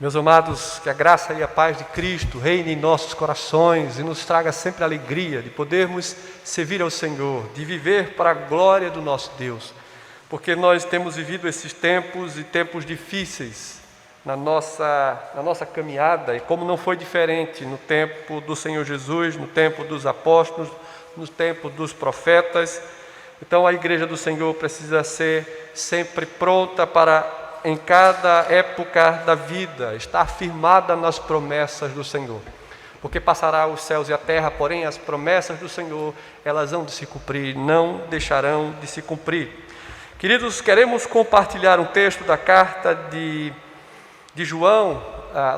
Meus amados, que a graça e a paz de Cristo reine em nossos corações e nos traga sempre a alegria de podermos servir ao Senhor, de viver para a glória do nosso Deus, porque nós temos vivido esses tempos e tempos difíceis na nossa caminhada, e como não foi diferente no tempo do Senhor Jesus, no tempo dos apóstolos, no tempo dos profetas. Então a igreja do Senhor precisa ser sempre pronta para, em cada época da vida, estar firmada nas promessas do Senhor. Porque passará os céus e a terra, porém as promessas do Senhor, elas hão de se cumprir, não deixarão de se cumprir. Queridos, queremos compartilhar um texto da carta de João,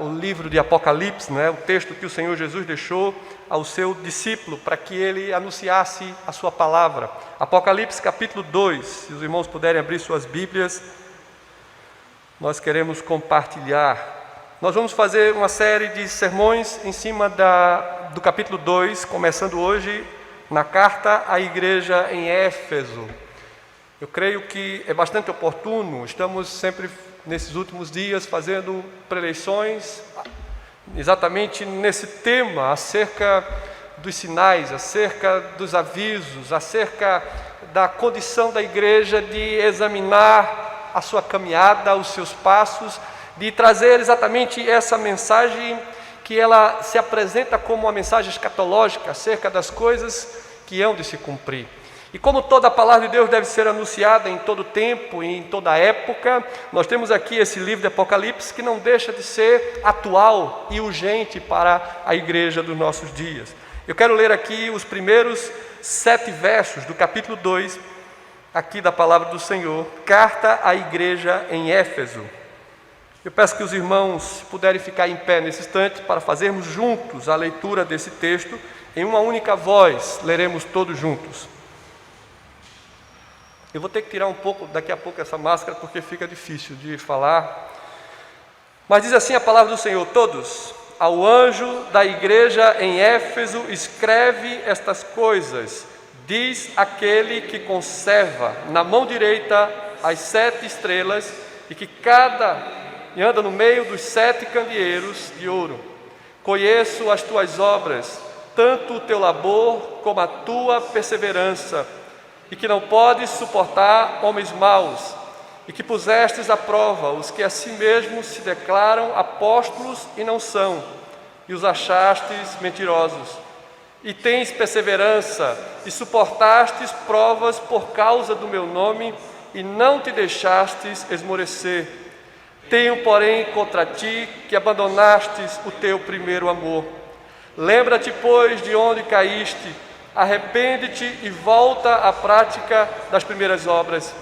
o livro de Apocalipse, o texto que o Senhor Jesus deixou ao seu discípulo para que ele anunciasse a sua palavra. Apocalipse capítulo 2, se os irmãos puderem abrir suas Bíblias, nós queremos compartilhar. Nós vamos fazer uma série de sermões em cima do capítulo 2, começando hoje na carta à igreja em Éfeso. Eu creio que é bastante oportuno, estamos sempre nesses últimos dias fazendo preleções exatamente nesse tema, acerca dos sinais, acerca dos avisos, acerca da condição da igreja de examinar a sua caminhada, os seus passos, de trazer exatamente essa mensagem que ela se apresenta como uma mensagem escatológica acerca das coisas que hão de se cumprir. E como toda a palavra de Deus deve ser anunciada em todo tempo e em toda época, nós temos aqui esse livro de Apocalipse que não deixa de ser atual e urgente para a igreja dos nossos dias. Eu quero ler aqui os primeiros 7 versos do capítulo 2, aqui da palavra do Senhor, carta à igreja em Éfeso. Eu peço que os irmãos puderem ficar em pé nesse instante para fazermos juntos a leitura desse texto, em uma única voz, leremos todos juntos. Eu vou ter que tirar um pouco, daqui a pouco, essa máscara, porque fica difícil de falar. Mas diz assim a palavra do Senhor: todos, ao anjo da igreja em Éfeso, escreve estas coisas. Diz aquele que conserva na mão direita as 7 estrelas e que anda no meio dos 7 candeeiros de ouro. Conheço as tuas obras, tanto o teu labor como a tua perseverança, e que não podes suportar homens maus, e que pusestes à prova os que a si mesmos se declaram apóstolos e não são, e os achastes mentirosos. E tens perseverança, e suportastes provas por causa do meu nome, e não te deixastes esmorecer. Tenho, porém, contra ti que abandonastes o teu primeiro amor. Lembra-te, pois, de onde caíste, arrepende-te e volta à prática das primeiras obras.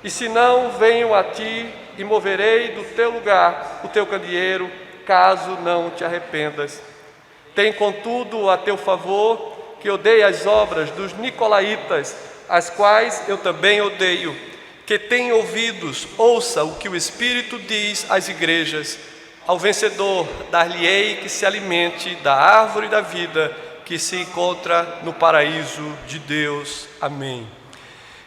E se não, venho a ti e moverei do teu lugar o teu candeeiro, caso não te arrependas. Tem, contudo, a teu favor que odeia as obras dos nicolaítas, as quais eu também odeio. Que tem ouvidos, ouça o que o Espírito diz às igrejas. Ao vencedor dar-lhe-ei que se alimente da árvore da vida, que se encontra no paraíso de Deus. Amém.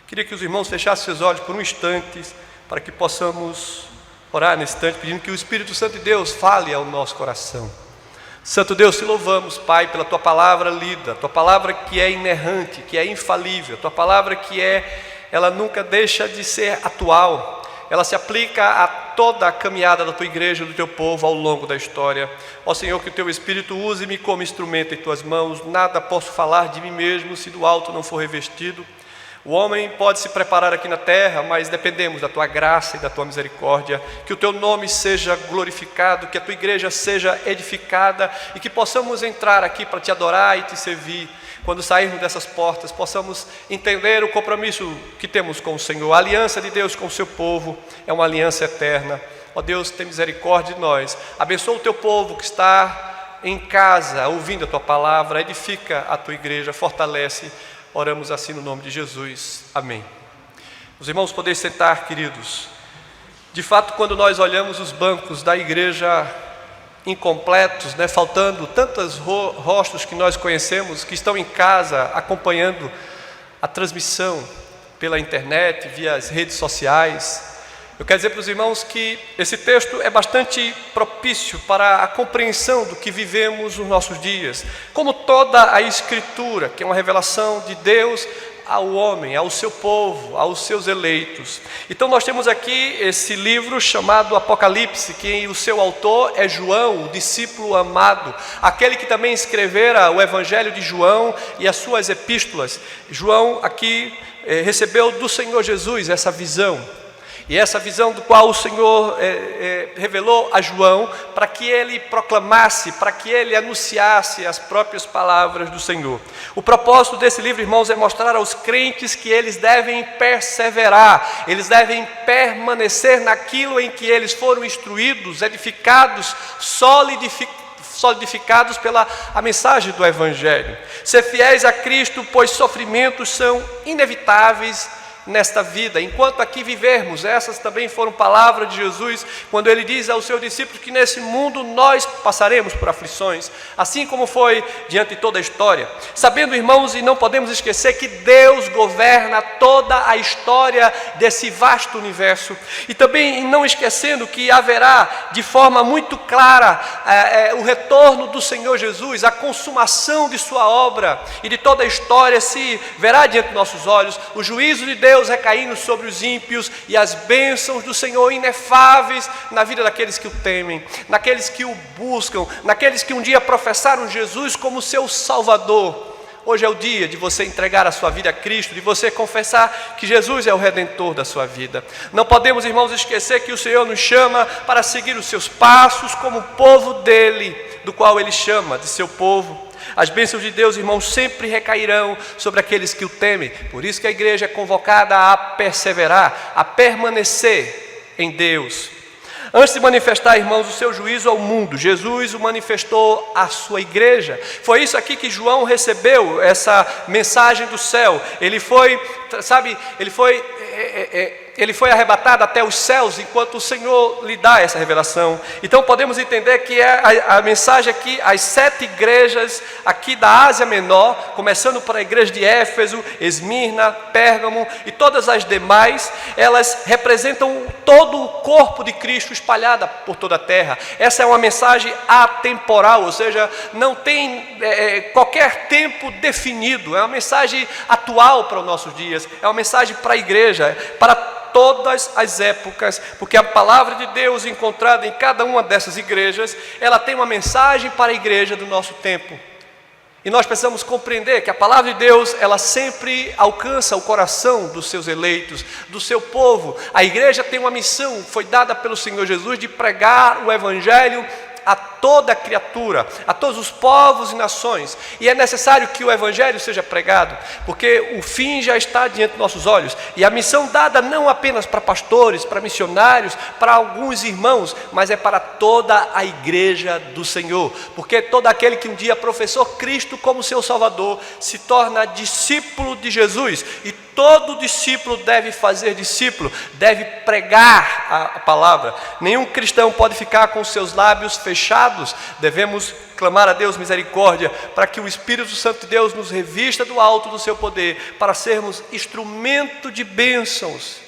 Queria que os irmãos fechassem seus olhos por um instante, para que possamos orar nesse instante, pedindo que o Espírito Santo de Deus fale ao nosso coração. Santo Deus, te louvamos, Pai, pela Tua palavra lida, Tua palavra que é inerrante, que é infalível, Tua palavra que ela nunca deixa de ser atual. Ela se aplica a toda a caminhada da Tua igreja, do Teu povo ao longo da história. Ó Senhor, que o Teu Espírito use-me como instrumento em Tuas mãos. Nada posso falar de mim mesmo se do alto não for revestido. O homem pode se preparar aqui na terra, mas dependemos da Tua graça e da Tua misericórdia. Que o Teu nome seja glorificado, que a Tua igreja seja edificada e que possamos entrar aqui para Te adorar e Te servir. Quando sairmos dessas portas, possamos entender o compromisso que temos com o Senhor. A aliança de Deus com o seu povo é uma aliança eterna. Ó Deus, tem misericórdia de nós. Abençoa o Teu povo que está em casa, ouvindo a Tua palavra. Edifica a Tua igreja, fortalece. Oramos assim no nome de Jesus. Amém. Os irmãos podem sentar, queridos. De fato, quando nós olhamos os bancos da igreja incompletos, faltando tantos rostos que nós conhecemos, que estão em casa acompanhando a transmissão pela internet, via as redes sociais, Eu quero dizer para os irmãos que esse texto é bastante propício para a compreensão do que vivemos nos nossos dias, como toda a Escritura, que é uma revelação de Deus ao homem, ao seu povo, aos seus eleitos. Então nós temos aqui esse livro chamado Apocalipse, que o seu autor é João, o discípulo amado, aquele que também escrevera o Evangelho de João e as suas epístolas. João aqui recebeu do Senhor Jesus essa visão. E essa visão do qual o Senhor revelou a João, para que ele proclamasse, para que ele anunciasse as próprias palavras do Senhor. O propósito desse livro, irmãos, é mostrar aos crentes que eles devem perseverar, eles devem permanecer naquilo em que eles foram instruídos, edificados, solidificados pela a mensagem do Evangelho. Ser fiéis a Cristo, pois sofrimentos são inevitáveis nesta vida, enquanto aqui vivermos. Essas também foram palavras de Jesus, quando ele diz aos seus discípulos que nesse mundo nós passaremos por aflições, assim como foi diante de toda a história. Sabendo, irmãos, e não podemos esquecer que Deus governa toda a história desse vasto universo, e também não esquecendo que haverá de forma muito clara o retorno do Senhor Jesus, a consumação de sua obra, e de toda a história se verá diante de nossos olhos o juízo de Deus recaindo sobre os ímpios e as bênçãos do Senhor inefáveis na vida daqueles que o temem, naqueles que o buscam, naqueles que um dia professaram Jesus como seu Salvador. Hoje é o dia de você entregar a sua vida a Cristo, de você confessar que Jesus é o Redentor da sua vida. Não podemos, irmãos, esquecer que o Senhor nos chama para seguir os seus passos como povo dele, do qual ele chama de seu povo. As bênçãos de Deus, irmãos, sempre recairão sobre aqueles que o temem. Por isso que a igreja é convocada a perseverar, a permanecer em Deus. Antes de manifestar, irmãos, o seu juízo ao mundo, Jesus o manifestou à sua igreja. Foi isso aqui que João recebeu, essa mensagem do céu. Ele foi arrebatado até os céus, enquanto o Senhor lhe dá essa revelação. Então podemos entender que a mensagem aqui, as 7 igrejas aqui da Ásia Menor, começando por a igreja de Éfeso, Esmirna, Pérgamo e todas as demais, elas representam todo o corpo de Cristo espalhada por toda a terra. Essa é uma mensagem atemporal, ou seja, não tem qualquer tempo definido, é uma mensagem atual para os nossos dias, é uma mensagem para a igreja, para todas as épocas, porque a palavra de Deus encontrada em cada uma dessas igrejas, ela tem uma mensagem para a igreja do nosso tempo. E nós precisamos compreender que a palavra de Deus, ela sempre alcança o coração dos seus eleitos, do seu povo. A igreja tem uma missão, foi dada pelo Senhor Jesus, de pregar o Evangelho a toda criatura, a todos os povos e nações. E é necessário que o Evangelho seja pregado, porque o fim já está diante de nossos olhos. E a missão dada não apenas para pastores, para missionários, para alguns irmãos, mas é para toda a igreja do Senhor. Porque todo aquele que um dia professou Cristo como seu Salvador, se torna discípulo de Jesus. E todo discípulo deve fazer discípulo, deve pregar a palavra. Nenhum cristão pode ficar com seus lábios fechados. Devemos clamar a Deus misericórdia, para que o Espírito Santo de Deus nos revista do alto do seu poder, para sermos instrumento de bênçãos.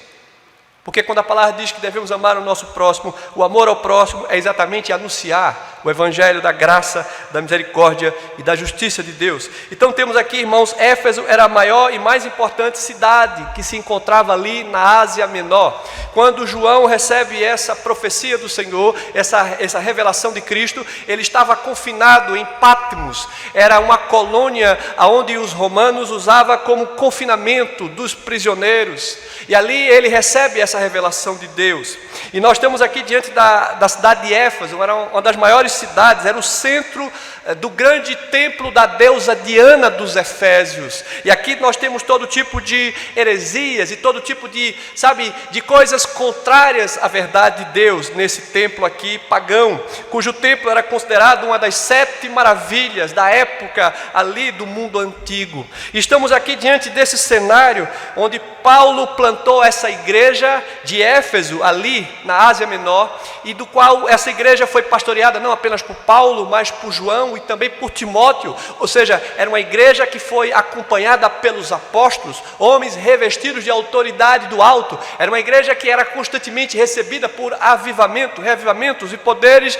Porque quando a palavra diz que devemos amar o nosso próximo, o amor ao próximo é exatamente anunciar o Evangelho da graça, da misericórdia e da justiça de Deus. Então temos aqui, irmãos, Éfeso era a maior e mais importante cidade que se encontrava ali na Ásia Menor. Quando João recebe essa profecia do Senhor, essa revelação de Cristo, ele estava confinado em Patmos. Era uma colônia onde os romanos usavam como confinamento dos prisioneiros. E ali ele recebe essa revelação de Deus. E nós estamos aqui diante da cidade de Éfeso, era uma das maiores cidades, era o centro do grande templo da deusa Diana dos Efésios. E aqui nós temos todo tipo de heresias e todo tipo de coisas contrárias à verdade de Deus nesse templo aqui pagão, cujo templo era considerado uma das 7 maravilhas da época ali do mundo antigo. E estamos aqui diante desse cenário onde Paulo plantou essa igreja de Éfeso ali na Ásia Menor, e do qual essa igreja foi pastoreada não apenas por Paulo, mas por João e também por Timóteo. Ou seja, era uma igreja que foi acompanhada pelos apóstolos, homens revestidos de autoridade do alto. Era uma igreja que era constantemente recebida por revivamentos e poderes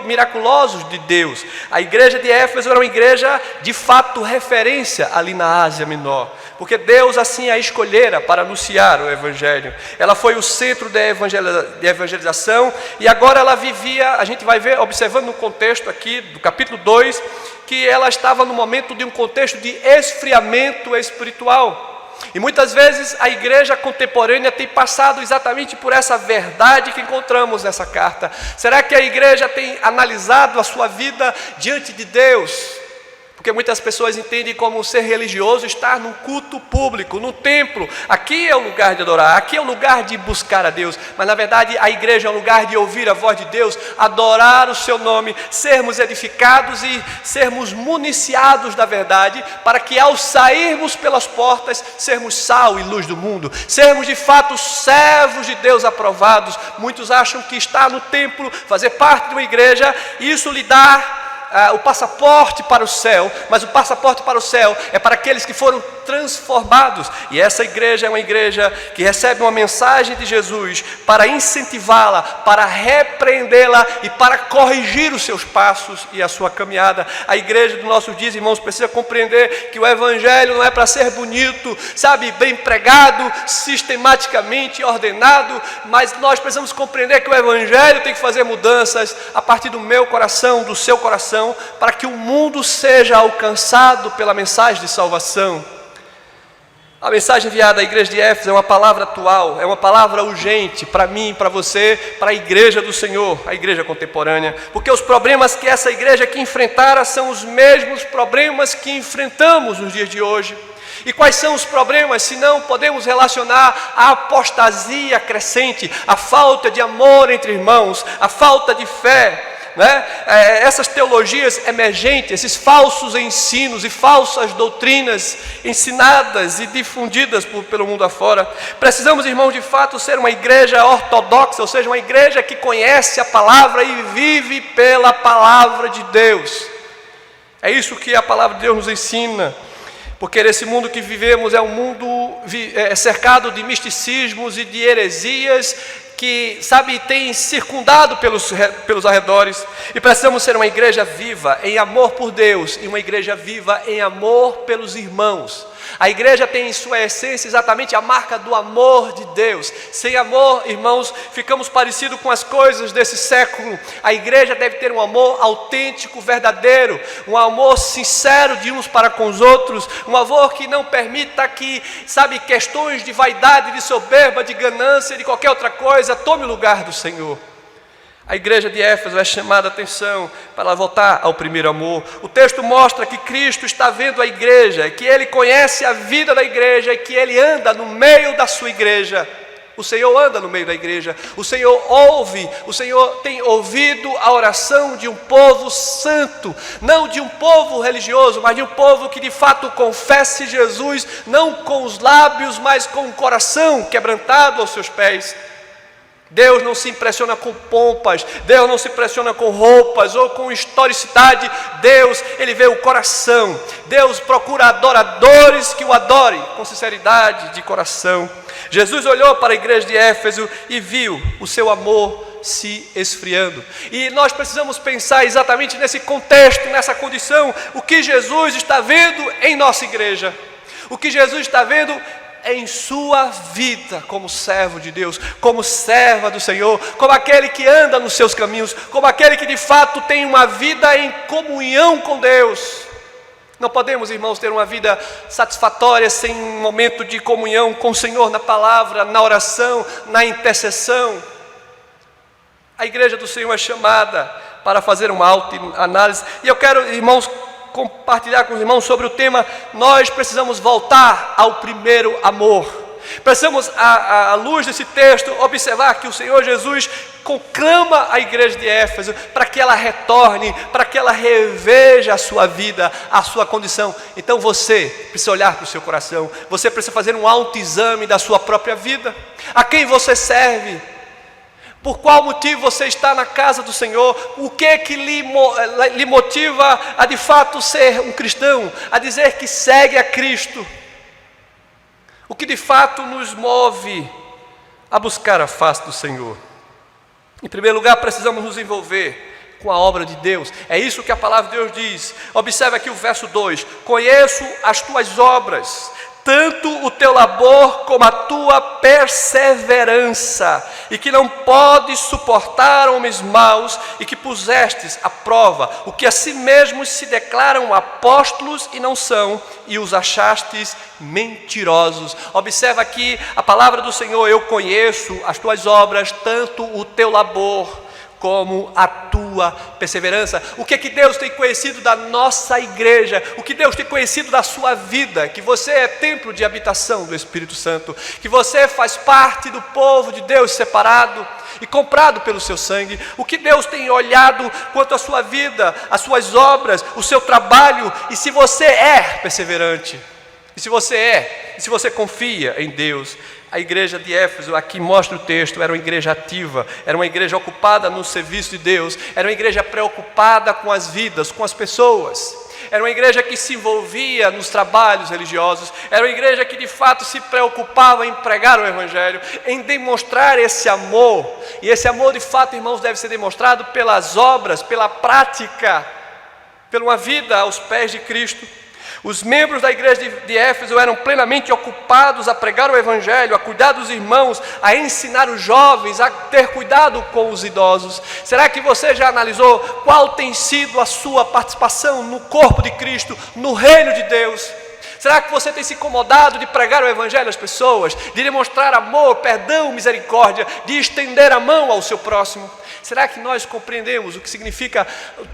miraculosos de Deus. A igreja de Éfeso era uma igreja de fato referência ali na Ásia Menor, porque Deus assim a escolhera para anunciar o Evangelho. Ela foi o centro de evangelização, e agora ela vivia, a gente vai ver, observando no contexto aqui do capítulo 2, que ela estava no momento de um contexto de esfriamento espiritual. E muitas vezes a igreja contemporânea tem passado exatamente por essa verdade que encontramos nessa carta. Será que a igreja tem analisado a sua vida diante de Deus? Porque muitas pessoas entendem como ser religioso estar num culto público, no templo. Aqui é o lugar de adorar, aqui é o lugar de buscar a Deus. Mas na verdade a igreja é um lugar de ouvir a voz de Deus, adorar o seu nome, sermos edificados e sermos municiados da verdade, para que ao sairmos pelas portas, sermos sal e luz do mundo, sermos de fato servos de Deus aprovados. Muitos acham que estar no templo, fazer parte de uma igreja, isso lhe dá o passaporte para o céu, mas o passaporte para o céu é para aqueles que foram transformados. E essa igreja é uma igreja que recebe uma mensagem de Jesus para incentivá-la, para repreendê-la e para corrigir os seus passos e a sua caminhada. A igreja dos nossos dias, irmãos, precisa compreender que o Evangelho não é para ser bonito, sabe, bem pregado, sistematicamente ordenado, mas nós precisamos compreender que o Evangelho tem que fazer mudanças a partir do meu coração, do seu coração, para que o mundo seja alcançado pela mensagem de salvação. A mensagem enviada à igreja de Éfeso é uma palavra atual, é uma palavra urgente para mim, para você, para a igreja do Senhor, a igreja contemporânea, porque os problemas que essa igreja aqui enfrentara são os mesmos problemas que enfrentamos nos dias de hoje. E quais são os problemas? Se não podemos relacionar a apostasia crescente, a falta de amor entre irmãos, a falta de fé, essas teologias emergentes, esses falsos ensinos e falsas doutrinas ensinadas e difundidas pelo mundo afora. Precisamos, irmãos, de fato ser uma igreja ortodoxa, ou seja, uma igreja que conhece a palavra e vive pela palavra de Deus. É isso que a palavra de Deus nos ensina, porque nesse mundo que vivemos é um mundo cercado de misticismos e de heresias, que, sabe, tem circundado pelos arredores, e precisamos ser uma igreja viva em amor por Deus e uma igreja viva em amor pelos irmãos. A igreja tem em sua essência exatamente a marca do amor de Deus. Sem amor, irmãos, ficamos parecidos com as coisas desse século. A igreja deve ter um amor autêntico, verdadeiro, um amor sincero de uns para com os outros, um amor que não permita que, sabe, questões de vaidade, de soberba, de ganância, de qualquer outra coisa, tome o lugar do Senhor. A igreja de Éfeso é chamada a atenção para ela voltar ao primeiro amor. O texto mostra que Cristo está vendo a igreja, que Ele conhece a vida da igreja e que Ele anda no meio da sua igreja. O Senhor anda no meio da igreja, o Senhor ouve, o Senhor tem ouvido a oração de um povo santo, não de um povo religioso, mas de um povo que de fato confesse Jesus, não com os lábios, mas com o coração quebrantado aos seus pés. Deus não se impressiona com pompas, Deus não se impressiona com roupas ou com historicidade. Deus, Ele vê o coração. Deus procura adoradores que o adorem com sinceridade de coração. Jesus olhou para a igreja de Éfeso e viu o seu amor se esfriando. E nós precisamos pensar exatamente nesse contexto, nessa condição, o que Jesus está vendo em nossa igreja, o que Jesus está vendo em sua vida como servo de Deus, como serva do Senhor, como aquele que anda nos seus caminhos, como aquele que de fato tem uma vida em comunhão com Deus. Não podemos, irmãos, ter uma vida satisfatória sem um momento de comunhão com o Senhor na palavra, na oração, na intercessão. A igreja do Senhor é chamada para fazer uma autoanálise, e eu quero, irmãos, compartilhar com os irmãos sobre o tema: nós precisamos voltar ao primeiro amor. Precisamos, à luz desse texto, observar que o Senhor Jesus conclama a igreja de Éfeso para que ela retorne, para que ela reveja a sua vida, a sua condição. Então você precisa olhar para o seu coração, você precisa fazer um autoexame da sua própria vida. A quem você serve? Por qual motivo você está na casa do Senhor? O que lhe motiva a de fato ser um cristão? A dizer que segue a Cristo? O que de fato nos move a buscar a face do Senhor? Em primeiro lugar, precisamos nos envolver com a obra de Deus. É isso que a palavra de Deus diz. Observe aqui o verso 2: conheço as tuas obras, tanto o teu labor como a tua perseverança, e que não podes suportar homens maus, e que pusestes à prova o que a si mesmos se declaram apóstolos e não são, e os achastes mentirosos. Observa aqui a palavra do Senhor: eu conheço as tuas obras, tanto o teu labor como a tua perseverança. O que é que Deus tem conhecido da nossa igreja? O que Deus tem conhecido da sua vida? Que você é templo de habitação do Espírito Santo, que você faz parte do povo de Deus, separado e comprado pelo seu sangue. O que Deus tem olhado quanto à sua vida, às suas obras, o seu trabalho, e se você é perseverante, e se você confia em Deus. A igreja de Éfeso, aqui mostra o texto, era uma igreja ativa, era uma igreja ocupada no serviço de Deus, era uma igreja preocupada com as vidas, com as pessoas, era uma igreja que se envolvia nos trabalhos religiosos, era uma igreja que de fato se preocupava em pregar o Evangelho, em demonstrar esse amor, e esse amor de fato, irmãos, deve ser demonstrado pelas obras, pela prática, pela uma vida aos pés de Cristo. Os membros da igreja de Éfeso eram plenamente ocupados a pregar o Evangelho, a cuidar dos irmãos, a ensinar os jovens, a ter cuidado com os idosos. Será que você já analisou qual tem sido a sua participação no corpo de Cristo, no reino de Deus? Será que você tem se incomodado de pregar o Evangelho às pessoas, de demonstrar amor, perdão, misericórdia, de estender a mão ao seu próximo? Será que nós compreendemos o que significa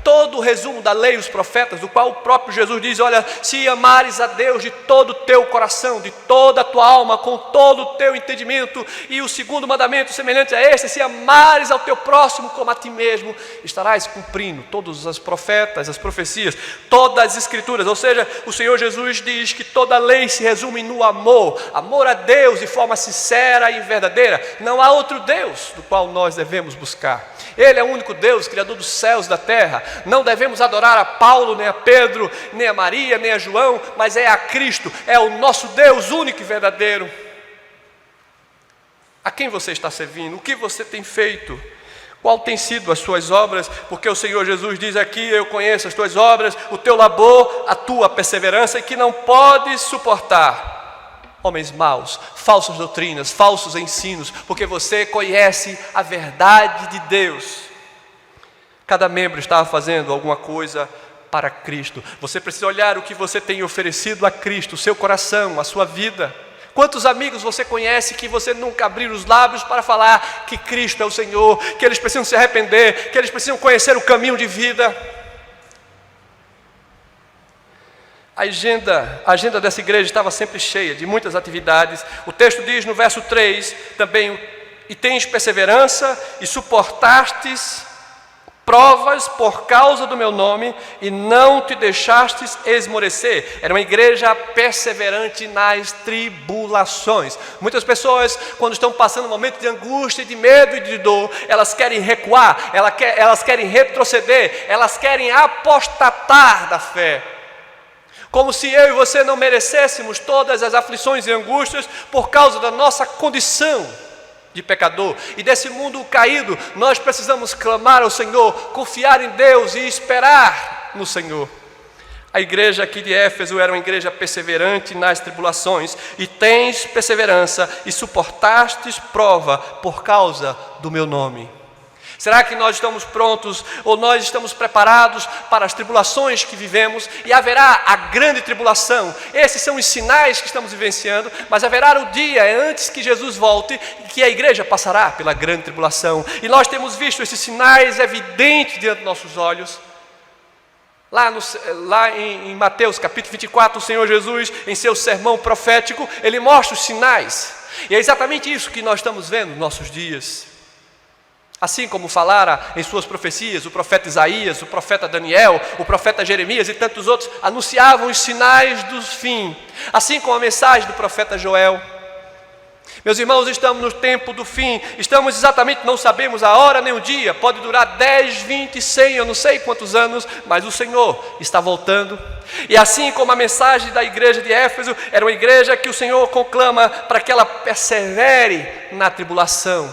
todo o resumo da lei e os profetas, do qual o próprio Jesus diz: olha, se amares a Deus de todo o teu coração, de toda a tua alma, com todo o teu entendimento, e o segundo mandamento semelhante a este: se amares ao teu próximo como a ti mesmo, estarás cumprindo todos os profetas, as profecias, todas as escrituras. Ou seja, o Senhor Jesus diz que toda a lei se resume no amor a Deus de forma sincera e verdadeira. Não há outro Deus do qual nós devemos buscar. Ele é o único Deus, Criador dos céus e da terra. Não devemos adorar a Paulo, nem a Pedro, nem a Maria, nem a João, mas é a Cristo, é o nosso Deus único e verdadeiro. A quem você está servindo? O que você tem feito? Qual tem sido as suas obras? Porque o Senhor Jesus diz aqui: eu conheço as tuas obras, o teu labor, a tua perseverança, e que não podes suportar homens maus, falsas doutrinas, falsos ensinos, porque você conhece a verdade de Deus. Cada membro estava fazendo alguma coisa para Cristo. Você precisa olhar o que você tem oferecido a Cristo, o seu coração, a sua vida. Quantos amigos você conhece que você nunca abriu os lábios para falar que Cristo é o Senhor, que eles precisam se arrepender, que eles precisam conhecer o caminho de vida? A agenda dessa igreja estava sempre cheia de muitas atividades. O texto diz no verso 3 também: e tens perseverança e suportastes provas por causa do meu nome e não te deixastes esmorecer. Era uma igreja perseverante nas tribulações. Muitas pessoas, quando estão passando um momento de angústia, de medo e de dor, elas querem recuar, elas querem retroceder, elas querem apostatar da fé. Como se eu e você não merecêssemos todas as aflições e angústias por causa da nossa condição de pecador. E desse mundo caído, nós precisamos clamar ao Senhor, confiar em Deus e esperar no Senhor. A igreja aqui de Éfeso era uma igreja perseverante nas tribulações. E tens perseverança e suportastes prova por causa do meu nome. Será que nós estamos prontos ou nós estamos preparados para as tribulações que vivemos? E haverá a grande tribulação. Esses são os sinais que estamos vivenciando, mas haverá o dia antes que Jesus volte que a igreja passará pela grande tribulação. E nós temos visto esses sinais evidentes diante dos nossos olhos. Lá em Mateus capítulo 24, o Senhor Jesus, em seu sermão profético, ele mostra os sinais. E é exatamente isso que nós estamos vendo nos nossos dias. Assim como falara em suas profecias o profeta Isaías, o profeta Daniel, o profeta Jeremias e tantos outros, anunciavam os sinais do fim. Assim como a mensagem do profeta Joel. Meus irmãos, estamos no tempo do fim, estamos exatamente, não sabemos a hora nem o dia, pode durar 10, 20, 100, eu não sei quantos anos, mas o Senhor está voltando. E assim como a mensagem da igreja de Éfeso, era uma igreja que o Senhor conclama para que ela persevere na tribulação.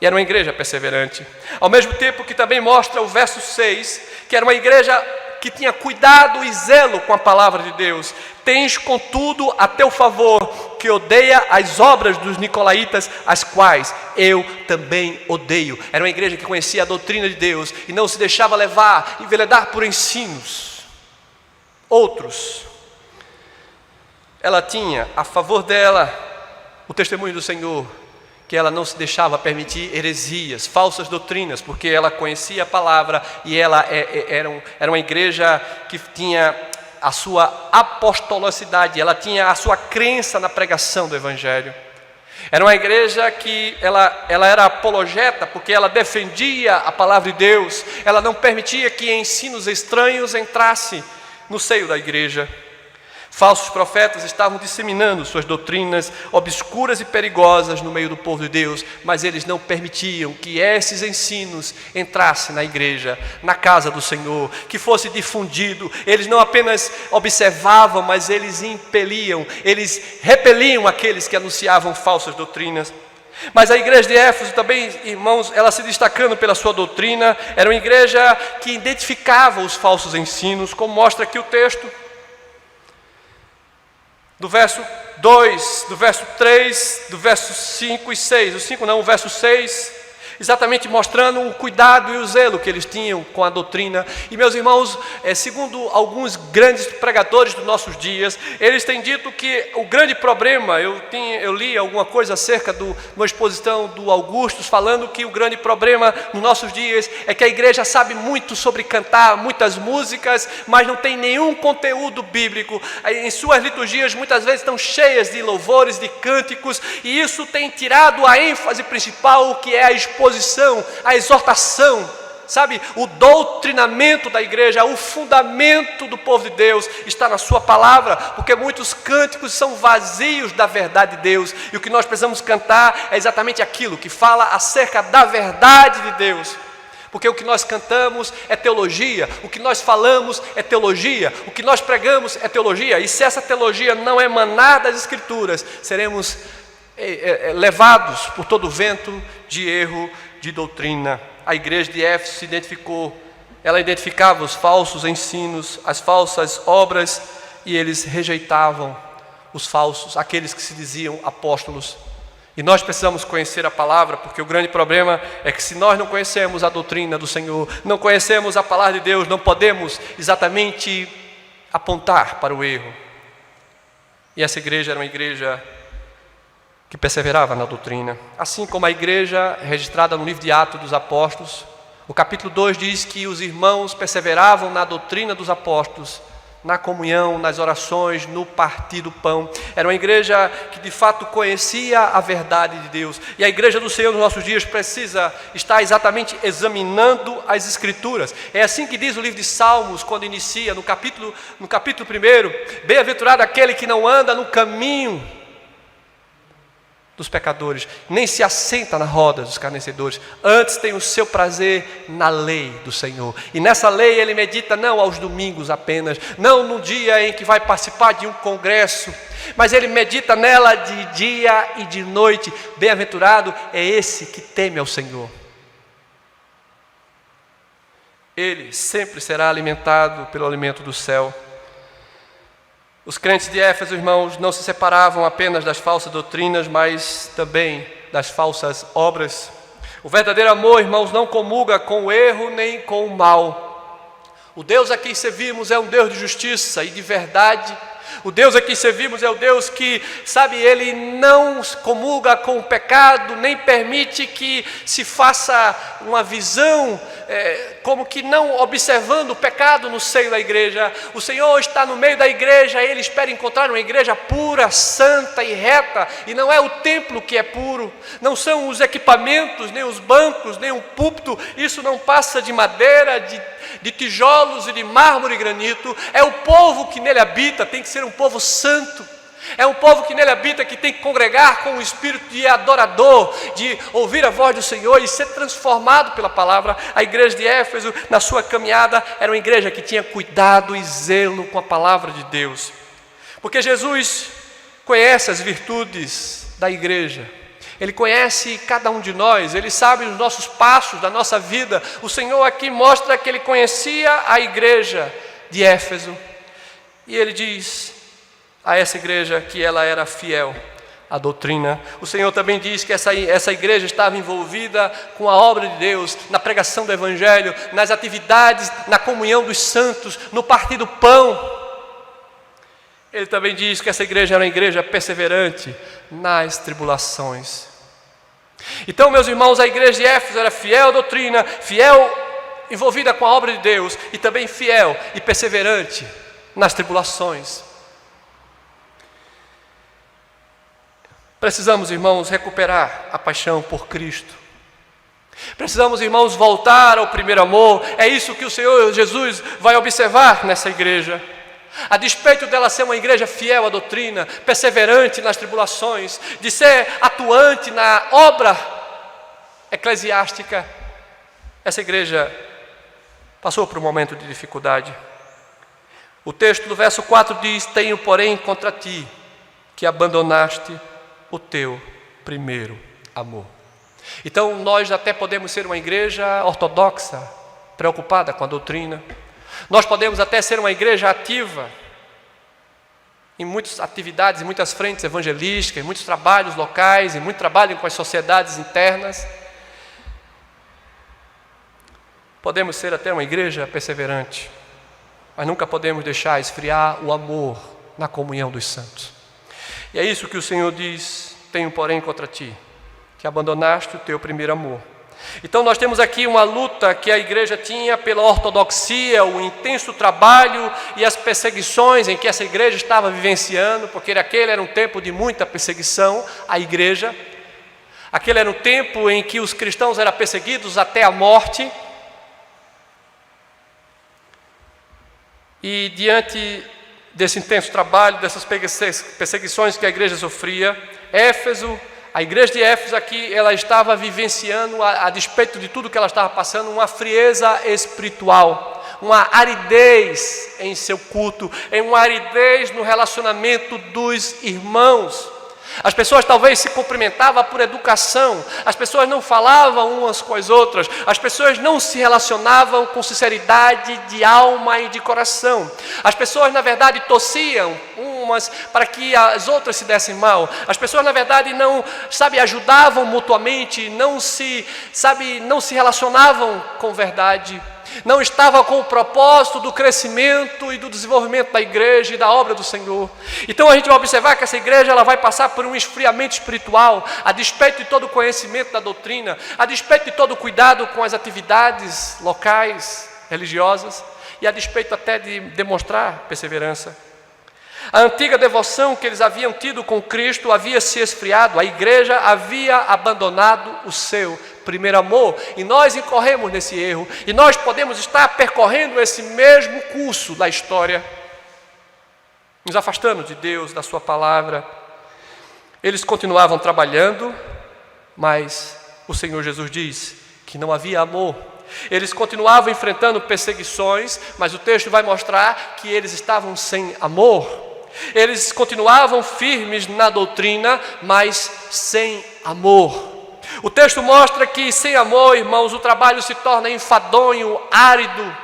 E era uma igreja perseverante. Ao mesmo tempo que também mostra o verso 6, que era uma igreja que tinha cuidado e zelo com a palavra de Deus. Tens, contudo, a teu favor, que odeia as obras dos nicolaítas, as quais eu também odeio. Era uma igreja que conhecia a doutrina de Deus e não se deixava levar, enveredar por ensinos outros. Ela tinha a favor dela o testemunho do Senhor, que ela não se deixava permitir heresias, falsas doutrinas, porque ela conhecia a palavra e ela era uma igreja que tinha a sua apostolicidade, ela tinha a sua crença na pregação do Evangelho. Era uma igreja que ela era apologeta, porque ela defendia a palavra de Deus, ela não permitia que ensinos estranhos entrassem no seio da igreja. Falsos profetas estavam disseminando suas doutrinas obscuras e perigosas no meio do povo de Deus, mas eles não permitiam que esses ensinos entrassem na igreja, na casa do Senhor, que fosse difundido. Eles não apenas observavam, mas eles impeliam, eles repeliam aqueles que anunciavam falsas doutrinas. Mas a igreja de Éfeso também, irmãos, ela se destacando pela sua doutrina, era uma igreja que identificava os falsos ensinos, como mostra aqui o texto. Do verso 2, do verso 3, do verso 5 e 6, o 5 não, o verso 6, exatamente mostrando o cuidado e o zelo que eles tinham com a doutrina. E meus irmãos, segundo alguns grandes pregadores dos nossos dias, eles têm dito que o grande problema, eu li alguma coisa acerca de uma exposição do Augustus, falando que o grande problema nos nossos dias é que a igreja sabe muito sobre cantar, muitas músicas, mas não tem nenhum conteúdo bíblico. Em suas liturgias muitas vezes estão cheias de louvores, de cânticos, e isso tem tirado a ênfase principal, que é a exposição, a exortação, sabe? O doutrinamento da igreja, o fundamento do povo de Deus está na sua palavra, porque muitos cânticos são vazios da verdade de Deus, e o que nós precisamos cantar é exatamente aquilo que fala acerca da verdade de Deus. Porque o que nós cantamos é teologia, o que nós falamos é teologia, o que nós pregamos é teologia, e se essa teologia não emanar das Escrituras, seremos levados por todo o vento de erro, de doutrina. A igreja de Éfeso se identificou, ela identificava os falsos ensinos, as falsas obras, e eles rejeitavam os falsos, aqueles que se diziam apóstolos. E nós precisamos conhecer a palavra, porque o grande problema é que se nós não conhecemos a doutrina do Senhor, não conhecemos a palavra de Deus, não podemos exatamente apontar para o erro. E essa igreja era uma igreja que perseverava na doutrina, assim como a igreja registrada no livro de Atos dos Apóstolos. O capítulo 2 diz que os irmãos perseveravam na doutrina dos apóstolos, na comunhão, nas orações, no partir do pão. Era uma igreja que de fato conhecia a verdade de Deus. E a igreja do Senhor nos nossos dias precisa estar exatamente examinando as Escrituras. É assim que diz o livro de Salmos, quando inicia no capítulo 1: bem-aventurado aquele que não anda no caminho dos pecadores, nem se assenta na roda dos escarnecedores, antes tem o seu prazer na lei do Senhor. E nessa lei ele medita não aos domingos apenas, não no dia em que vai participar de um congresso, mas ele medita nela de dia e de noite. Bem-aventurado é esse que teme ao Senhor. Ele sempre será alimentado pelo alimento do céu. Os crentes de Éfeso, irmãos, não se separavam apenas das falsas doutrinas, mas também das falsas obras. O verdadeiro amor, irmãos, não comunga com o erro nem com o mal. O Deus a quem servimos é um Deus de justiça e de verdade. O Deus a quem servimos é o Deus que, sabe, Ele não comunga com o pecado, nem permite que se faça uma visão, como que não observando o pecado no seio da igreja. O Senhor está no meio da igreja, Ele espera encontrar uma igreja pura, santa e reta, e não é o templo que é puro, não são os equipamentos, nem os bancos, nem o púlpito, isso não passa de madeira, de tijolos e de mármore e granito. É o povo que nele habita, tem que ser um povo santo. É um povo que nele habita, que tem que congregar com o espírito de adorador, de ouvir a voz do Senhor e ser transformado pela palavra. A igreja de Éfeso, na sua caminhada, era uma igreja que tinha cuidado e zelo com a palavra de Deus. Porque Jesus conhece as virtudes da igreja. Ele conhece cada um de nós, Ele sabe os nossos passos da nossa vida. O Senhor aqui mostra que Ele conhecia a igreja de Éfeso. E Ele diz a essa igreja que ela era fiel à doutrina. O Senhor também diz que essa igreja estava envolvida com a obra de Deus, na pregação do Evangelho, nas atividades, na comunhão dos santos, no partir do pão. Ele também diz que essa igreja era uma igreja perseverante nas tribulações. Então, meus irmãos, a igreja de Éfeso era fiel à doutrina, fiel, envolvida com a obra de Deus, e também fiel e perseverante nas tribulações. Precisamos, irmãos, recuperar a paixão por Cristo. Precisamos, irmãos, voltar ao primeiro amor. É isso que o Senhor Jesus vai observar nessa igreja. A despeito dela ser uma igreja fiel à doutrina, perseverante nas tribulações, de ser atuante na obra eclesiástica, essa igreja passou por um momento de dificuldade. O texto do verso 4 diz: tenho, porém, contra ti, que abandonaste o teu primeiro amor. Então nós até podemos ser uma igreja ortodoxa, preocupada com a doutrina. Nós podemos até ser uma igreja ativa em muitas atividades, em muitas frentes evangelísticas, em muitos trabalhos locais, em muito trabalho com as sociedades internas. Podemos ser até uma igreja perseverante, mas nunca podemos deixar esfriar o amor na comunhão dos santos. E é isso que o Senhor diz: tenho, porém, contra ti, que abandonaste o teu primeiro amor. Então nós temos aqui uma luta que a igreja tinha pela ortodoxia, o intenso trabalho e as perseguições em que essa igreja estava vivenciando, porque aquele era um tempo de muita perseguição à igreja. Aquele era um tempo em que os cristãos eram perseguidos até a morte. E diante desse intenso trabalho, dessas perseguições que a igreja sofria, a igreja de Éfeso aqui, ela estava vivenciando, a despeito de tudo que ela estava passando, uma frieza espiritual, uma aridez em seu culto, uma aridez no relacionamento dos irmãos. As pessoas talvez se cumprimentavam por educação, as pessoas não falavam umas com as outras, as pessoas não se relacionavam com sinceridade de alma e de coração. As pessoas, na verdade, torciam umas para que as outras se dessem mal. As pessoas, na verdade, não, ajudavam mutuamente, não se relacionavam com verdade. Não estava com o propósito do crescimento e do desenvolvimento da igreja e da obra do Senhor. Então a gente vai observar que essa igreja ela vai passar por um esfriamento espiritual, a despeito de todo o conhecimento da doutrina, a despeito de todo o cuidado com as atividades locais, religiosas, e a despeito até de demonstrar perseverança. A antiga devoção que eles haviam tido com Cristo havia se esfriado, a igreja havia abandonado o seu primeiro amor, e nós incorremos nesse erro, e nós podemos estar percorrendo esse mesmo curso da história, nos afastando de Deus, da sua palavra. Eles continuavam trabalhando, mas o Senhor Jesus diz que não havia amor. Eles continuavam enfrentando perseguições, mas o texto vai mostrar que eles estavam sem amor. Eles continuavam firmes na doutrina, mas sem amor. O texto mostra que sem amor, irmãos, o trabalho se torna enfadonho, árido.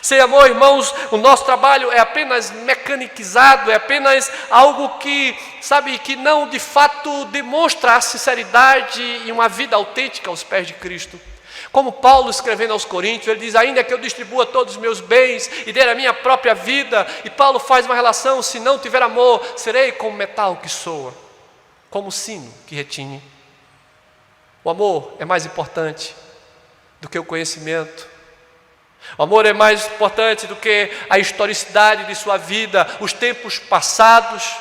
Sem amor, irmãos, o nosso trabalho é apenas mecanizado, é apenas algo que, que não de fato demonstra a sinceridade e uma vida autêntica aos pés de Cristo. Como Paulo escrevendo aos Coríntios, ele diz: ainda que eu distribua todos os meus bens e dê a minha própria vida. E Paulo faz uma relação: se não tiver amor, serei como metal que soa, como sino que retine. O amor é mais importante do que o conhecimento. O amor é mais importante do que a historicidade de sua vida, os tempos passados.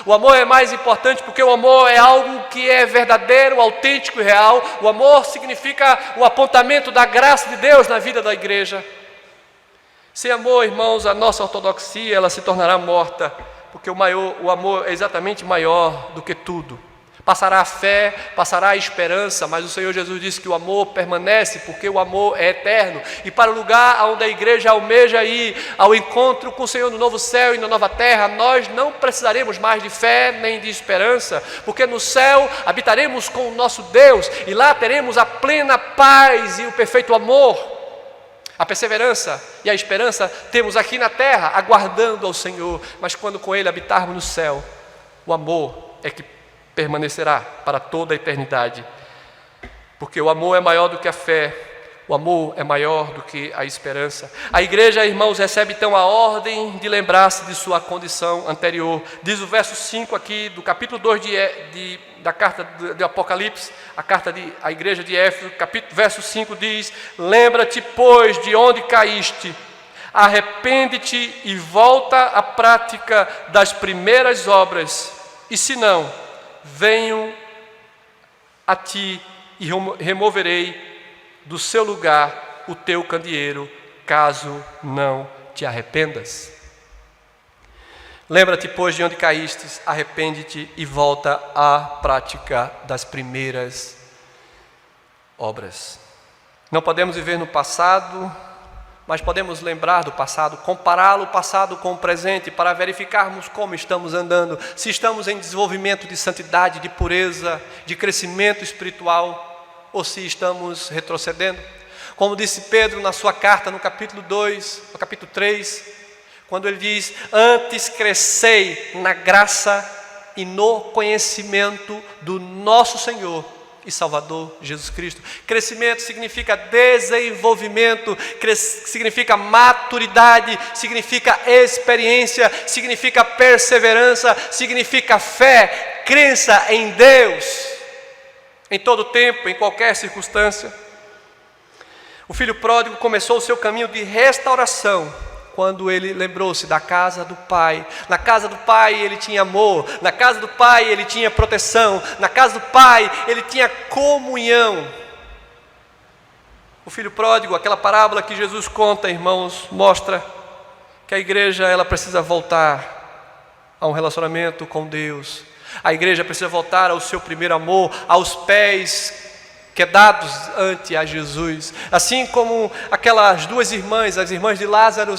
O amor é mais importante porque o amor é algo que é verdadeiro, autêntico e real. O amor significa o apontamento da graça de Deus na vida da igreja. Sem amor, irmãos, a nossa ortodoxia ela se tornará morta, porque o amor é exatamente maior do que tudo. Passará a fé, passará a esperança, mas o Senhor Jesus disse que o amor permanece, porque o amor é eterno. E para o lugar onde a igreja almeja ir, ao encontro com o Senhor no novo céu e na nova terra, nós não precisaremos mais de fé nem de esperança, porque no céu habitaremos com o nosso Deus, e lá teremos a plena paz e o perfeito amor. A perseverança e a esperança temos aqui na terra, aguardando ao Senhor, mas quando com Ele habitarmos no céu, o amor é que permanecerá para toda a eternidade, porque o amor é maior do que a fé, o amor é maior do que a esperança. A igreja, irmãos, recebe então a ordem de lembrar-se de sua condição anterior. Diz o verso 5 aqui do capítulo 2 da carta de Apocalipse, a carta à igreja de Éfeso, verso 5 diz: lembra-te, pois, de onde caíste, arrepende-te e volta à prática das primeiras obras, e se não, venho a ti e removerei do seu lugar o teu candeeiro, caso não te arrependas. Lembra-te, pois, de onde caíste, arrepende-te e volta à prática das primeiras obras. Não podemos viver no passado, mas podemos lembrar do passado, compará-lo o passado com o presente, para verificarmos como estamos andando, se estamos em desenvolvimento de santidade, de pureza, de crescimento espiritual, ou se estamos retrocedendo. Como disse Pedro na sua carta, no capítulo 2, no capítulo 3, quando ele diz: antes crescei na graça e no conhecimento do nosso Senhor e Salvador Jesus Cristo. Crescimento significa desenvolvimento, significa maturidade, significa experiência, significa perseverança, significa fé, crença em Deus, em todo tempo, em qualquer circunstância. O filho pródigo começou o seu caminho de restauração quando ele lembrou-se da casa do pai. Na casa do pai ele tinha amor, na casa do pai ele tinha proteção, na casa do pai ele tinha comunhão. O filho pródigo, aquela parábola que Jesus conta, irmãos, mostra que a igreja ela precisa voltar a um relacionamento com Deus. A igreja precisa voltar ao seu primeiro amor, aos pés quedados ante a Jesus. Assim como aquelas duas irmãs, as irmãs de Lázaro,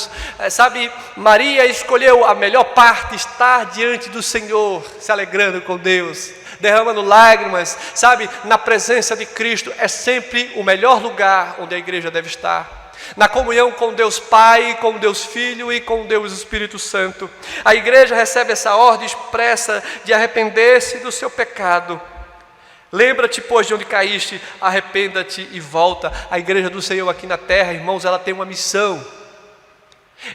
sabe, Maria escolheu a melhor parte, estar diante do Senhor, se alegrando com Deus, derramando lágrimas, sabe, na presença de Cristo. É sempre o melhor lugar onde a igreja deve estar, na comunhão com Deus Pai, com Deus Filho e com Deus Espírito Santo. A igreja recebe essa ordem expressa de arrepender-se do seu pecado. Lembra-te, pois, de onde caíste, arrependa-te e volta. A igreja do Senhor aqui na terra, irmãos, ela tem uma missão.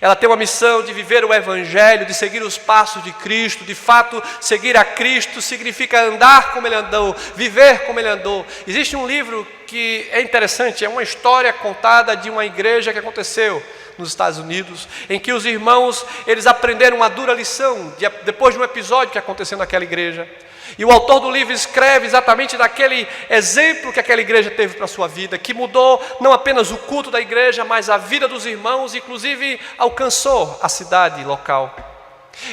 Ela tem uma missão de viver o Evangelho, de seguir os passos de Cristo. De fato, seguir a Cristo significa andar como Ele andou, viver como Ele andou. Existe um livro que é interessante, é uma história contada de uma igreja que aconteceu nos Estados Unidos, em que os irmãos, eles aprenderam uma dura lição, depois de um episódio que aconteceu naquela igreja. E o autor do livro escreve exatamente daquele exemplo que aquela igreja teve para a sua vida, que mudou não apenas o culto da igreja, mas a vida dos irmãos, inclusive alcançou a cidade local.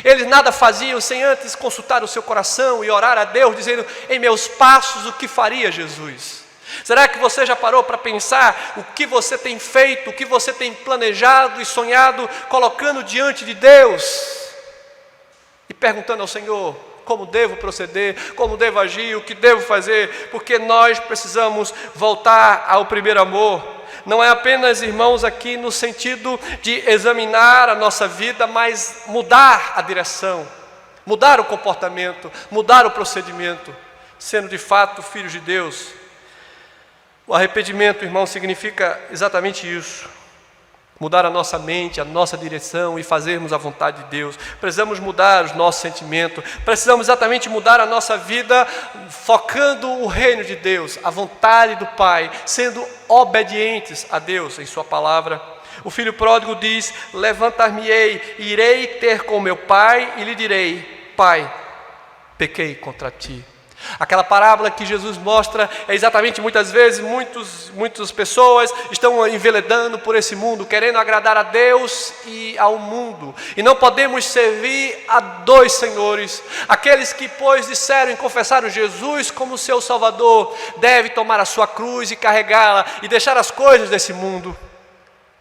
Eles nada faziam sem antes consultar o seu coração e orar a Deus, dizendo: em meus passos o que faria Jesus? Será que você já parou para pensar o que você tem feito, o que você tem planejado e sonhado, colocando diante de Deus e perguntando ao Senhor: como devo proceder, como devo agir, o que devo fazer? Porque nós precisamos voltar ao primeiro amor. Não é apenas, irmãos, aqui no sentido de examinar a nossa vida, mas mudar a direção, mudar o comportamento, mudar o procedimento, sendo de fato filhos de Deus. O arrependimento, irmão, significa exatamente isso: mudar a nossa mente, a nossa direção e fazermos a vontade de Deus. Precisamos mudar os nossos sentimentos, precisamos exatamente mudar a nossa vida, focando o reino de Deus, a vontade do Pai, sendo obedientes a Deus em sua palavra. O filho pródigo diz: levantar-me-ei, irei ter com meu pai e lhe direi: Pai, pequei contra ti. Aquela parábola que Jesus mostra é exatamente muitas vezes muitas pessoas estão enveredando por esse mundo, querendo agradar a Deus e ao mundo. E não podemos servir a dois senhores. Aqueles que, pois, disseram e confessaram Jesus como seu Salvador, devem tomar a sua cruz e carregá-la e deixar as coisas desse mundo.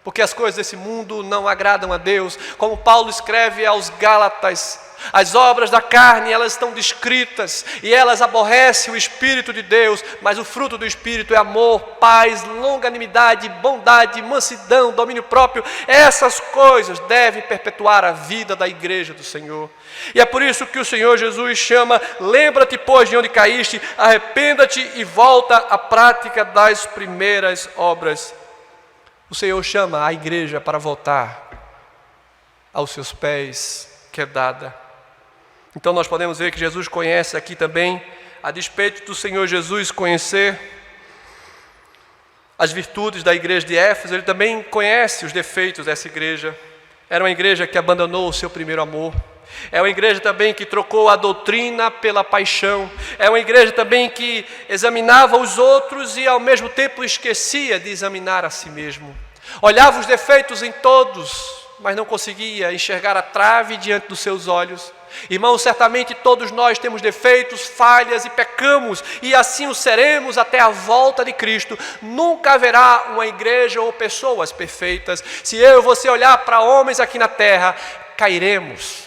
Porque as coisas desse mundo não agradam a Deus. Como Paulo escreve aos Gálatas, as obras da carne, elas estão descritas e elas aborrecem o Espírito de Deus, mas o fruto do Espírito é amor, paz, longanimidade, bondade, mansidão, domínio próprio. Essas coisas devem perpetuar a vida da igreja do Senhor. E é por isso que o Senhor Jesus chama: lembra-te, pois, de onde caíste, arrependa-te e volta à prática das primeiras obras. O Senhor chama a igreja para voltar aos seus pés quebrada. Então nós podemos ver que Jesus conhece aqui também, a despeito do Senhor Jesus conhecer as virtudes da igreja de Éfeso, Ele também conhece os defeitos dessa igreja. Era uma igreja que abandonou o seu primeiro amor. É uma igreja também que trocou a doutrina pela paixão. É uma igreja também que examinava os outros e ao mesmo tempo esquecia de examinar a si mesmo. Olhava os defeitos em todos, mas não conseguia enxergar a trave diante dos seus olhos. Irmãos, certamente todos nós temos defeitos, falhas e pecamos, e assim o seremos até a volta de Cristo. Nunca haverá uma igreja ou pessoas perfeitas. Se eu e você olhar para homens aqui na terra, cairemos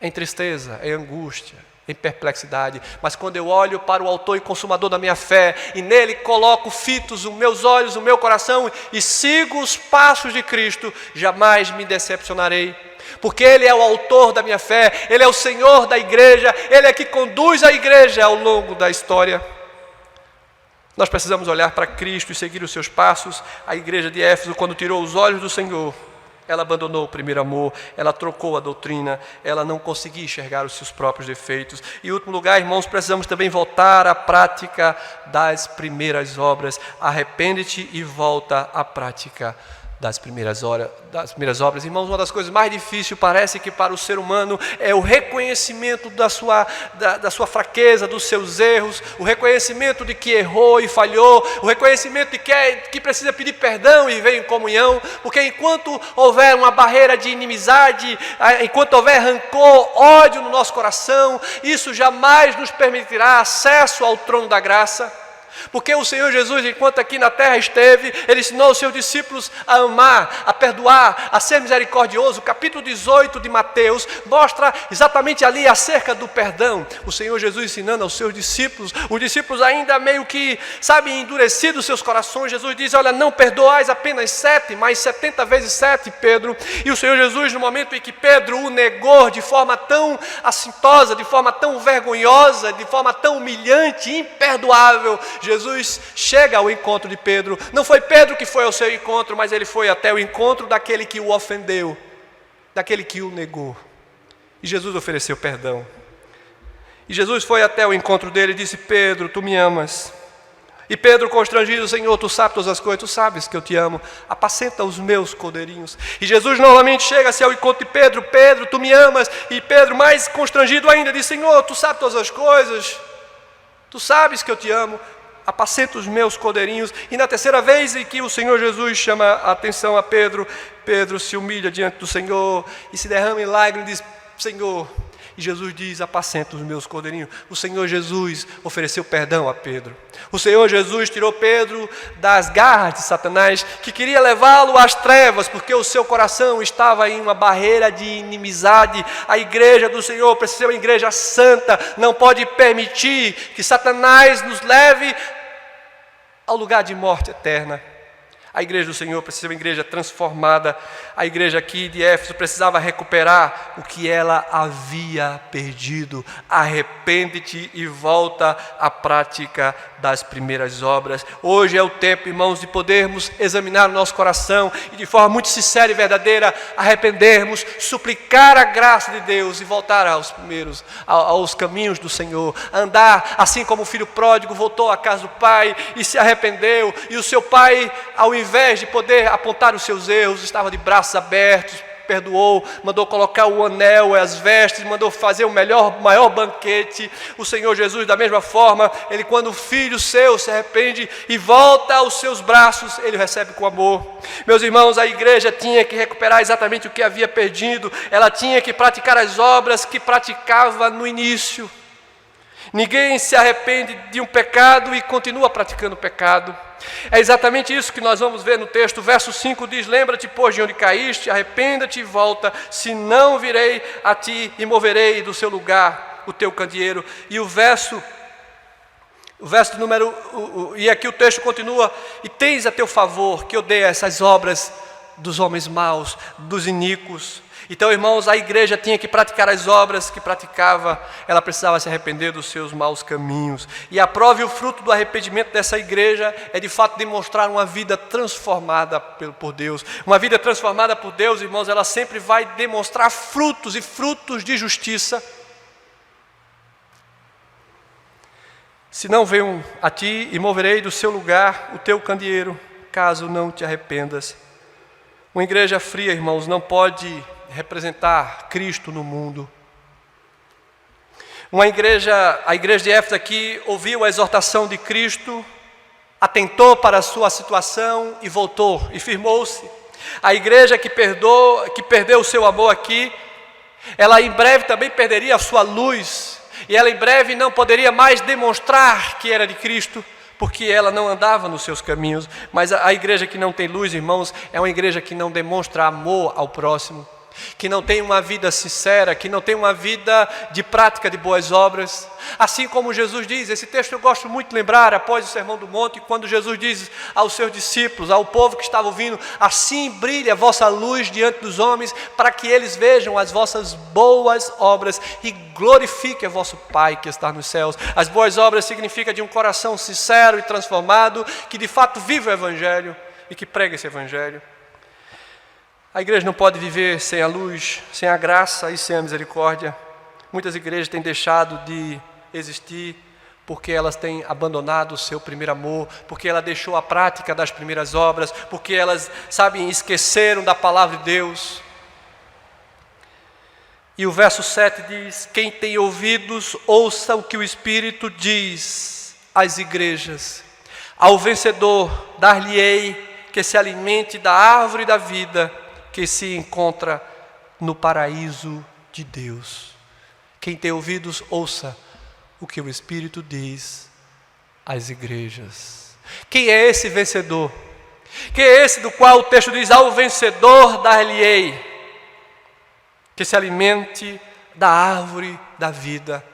em tristeza, em angústia, em perplexidade. Mas quando eu olho para o autor e consumador da minha fé, e nele coloco fitos os meus olhos, o meu coração, e sigo os passos de Cristo, jamais me decepcionarei. Porque Ele é o autor da minha fé, Ele é o Senhor da igreja, Ele é que conduz a igreja ao longo da história. Nós precisamos olhar para Cristo e seguir os seus passos. A igreja de Éfeso, quando tirou os olhos do Senhor, ela abandonou o primeiro amor, ela trocou a doutrina, ela não conseguia enxergar os seus próprios defeitos. E em último lugar, irmãos, precisamos também voltar à prática das primeiras obras. Arrepende-te e volta à prática das primeiras obras. Irmãos, uma das coisas mais difíceis, parece que para o ser humano, é o reconhecimento da sua fraqueza, dos seus erros, o reconhecimento de que errou e falhou, o reconhecimento de que precisa pedir perdão e veio em comunhão, porque enquanto houver uma barreira de inimizade, enquanto houver rancor, ódio no nosso coração, isso jamais nos permitirá acesso ao trono da graça. Porque o Senhor Jesus, enquanto aqui na terra esteve, Ele ensinou os seus discípulos a amar, a perdoar, a ser misericordioso. O capítulo 18 de Mateus mostra exatamente ali acerca do perdão. O Senhor Jesus ensinando aos seus discípulos, os discípulos ainda meio que, endurecidos seus corações. Jesus diz: olha, não perdoais apenas 7, mas 70 vezes 7, Pedro. E o Senhor Jesus, no momento em que Pedro o negou de forma tão assintosa, de forma tão vergonhosa, de forma tão humilhante, imperdoável, Jesus chega ao encontro de Pedro. Não foi Pedro que foi ao seu encontro, mas ele foi até o encontro daquele que o ofendeu, daquele que o negou. E Jesus ofereceu perdão. E Jesus foi até o encontro dele e disse: Pedro, tu me amas? E Pedro, constrangido: Senhor, tu sabes todas as coisas, tu sabes que eu te amo, apacenta os meus cordeirinhos. E Jesus novamente chega-se ao encontro de Pedro: Pedro, tu me amas? E Pedro, mais constrangido ainda, diz: Senhor, tu sabes todas as coisas, tu sabes que eu te amo, apacenta os meus cordeirinhos. E na terceira vez em que o Senhor Jesus chama a atenção a Pedro, Pedro se humilha diante do Senhor e se derrama em lágrimas e diz: Senhor. E Jesus diz: apacenta os meus cordeirinhos. O Senhor Jesus ofereceu perdão a Pedro. O Senhor Jesus tirou Pedro das garras de Satanás, que queria levá-lo às trevas, porque o seu coração estava em uma barreira de inimizade. A igreja do Senhor precisa ser uma igreja santa, não pode permitir que Satanás nos leve ao lugar de morte eterna. A igreja do Senhor precisa ser uma igreja transformada. A igreja aqui de Éfeso precisava recuperar o que ela havia perdido. Arrepende-te e volta à prática das primeiras obras. Hoje é o tempo, irmãos, de podermos examinar o nosso coração e de forma muito sincera e verdadeira arrependermos, suplicar a graça de Deus e voltar aos caminhos do Senhor. Andar assim como o filho pródigo voltou à casa do pai e se arrependeu, e o seu pai, ao invés de poder apontar os seus erros, estava de braços abertos, perdoou, mandou colocar o anel, as vestes, mandou fazer o maior banquete. O Senhor Jesus, da mesma forma, Ele, quando o filho seu se arrepende e volta aos seus braços, Ele o recebe com amor. Meus irmãos, a igreja tinha que recuperar exatamente o que havia perdido. Ela tinha que praticar as obras que praticava no início. Ninguém se arrepende de um pecado e continua praticando o pecado. É exatamente isso que nós vamos ver no texto. O verso 5 diz: lembra-te, pois, de onde caíste, arrependa-te e volta, senão virei a ti e moverei do seu lugar o teu candeeiro. E o verso número, e aqui o texto continua: e tens a teu favor que odeia essas obras dos homens maus, dos iníquos. Então, irmãos, a igreja tinha que praticar as obras que praticava, ela precisava se arrepender dos seus maus caminhos. E a prova e o fruto do arrependimento dessa igreja é de fato demonstrar uma vida transformada por Deus. Uma vida transformada por Deus, irmãos, ela sempre vai demonstrar frutos e frutos de justiça. Se não venho a ti e moverei do seu lugar o teu candeeiro, caso não te arrependas. Uma igreja fria, irmãos, não pode representar Cristo no mundo. A igreja de Éfeso aqui ouviu a exortação de Cristo, atentou para a sua situação e voltou e firmou-se. A igreja que perdeu o seu amor aqui, ela em breve também perderia a sua luz, e ela em breve não poderia mais demonstrar que era de Cristo, porque ela não andava nos seus caminhos. Mas a igreja que não tem luz, irmãos, é uma igreja que não demonstra amor ao próximo, que não tem uma vida sincera, que não tem uma vida de prática de boas obras. Assim como Jesus diz, esse texto eu gosto muito de lembrar, após o Sermão do Monte, quando Jesus diz aos seus discípulos, ao povo que estava ouvindo: assim brilhe a vossa luz diante dos homens, para que eles vejam as vossas boas obras e glorifiquem a vosso Pai que está nos céus. As boas obras significa de um coração sincero e transformado, que de fato vive o Evangelho e que prega esse Evangelho. A igreja não pode viver sem a luz, sem a graça e sem a misericórdia. Muitas igrejas têm deixado de existir porque elas têm abandonado o seu primeiro amor, porque ela deixou a prática das primeiras obras, porque elas, esqueceram da palavra de Deus. E o verso 7 diz: quem tem ouvidos, ouça o que o Espírito diz às igrejas. Ao vencedor dar-lhe-ei que se alimente da árvore da vida, que se encontra no paraíso de Deus. Quem tem ouvidos, ouça o que o Espírito diz às igrejas. Quem é esse vencedor? Quem é esse do qual o texto diz: ao vencedor dar-lhe-ei que se alimente da árvore da vida?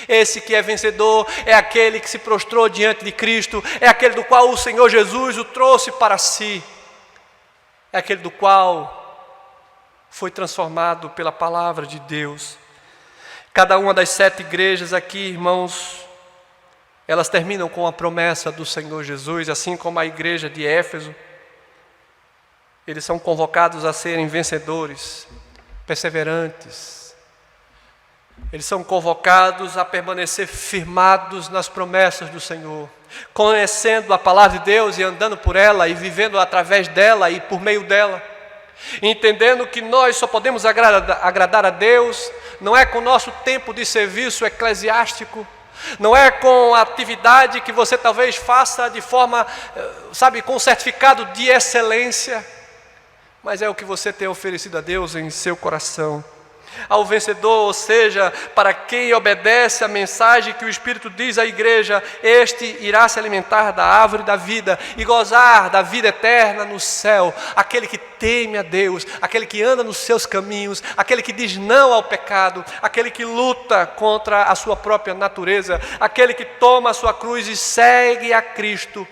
Esse que é vencedor é aquele que se prostrou diante de Cristo, é aquele do qual o Senhor Jesus o trouxe para si, é aquele do qual foi transformado pela palavra de Deus. Cada uma das 7 igrejas aqui, irmãos, elas terminam com a promessa do Senhor Jesus, assim como a igreja de Éfeso. Eles são convocados a serem vencedores, perseverantes. Eles são convocados a permanecer firmados nas promessas do Senhor, conhecendo a palavra de Deus e andando por ela e vivendo através dela e por meio dela. Entendendo que nós só podemos agradar a Deus, não é com o nosso tempo de serviço eclesiástico, não é com a atividade que você talvez faça de forma, com certificado de excelência, mas é o que você tem oferecido a Deus em seu coração. Ao vencedor, ou seja, para quem obedece a mensagem que o Espírito diz à igreja, este irá se alimentar da árvore da vida e gozar da vida eterna no céu. Aquele que teme a Deus, aquele que anda nos seus caminhos, aquele que diz não ao pecado, aquele que luta contra a sua própria natureza, aquele que toma a sua cruz e segue a Cristo.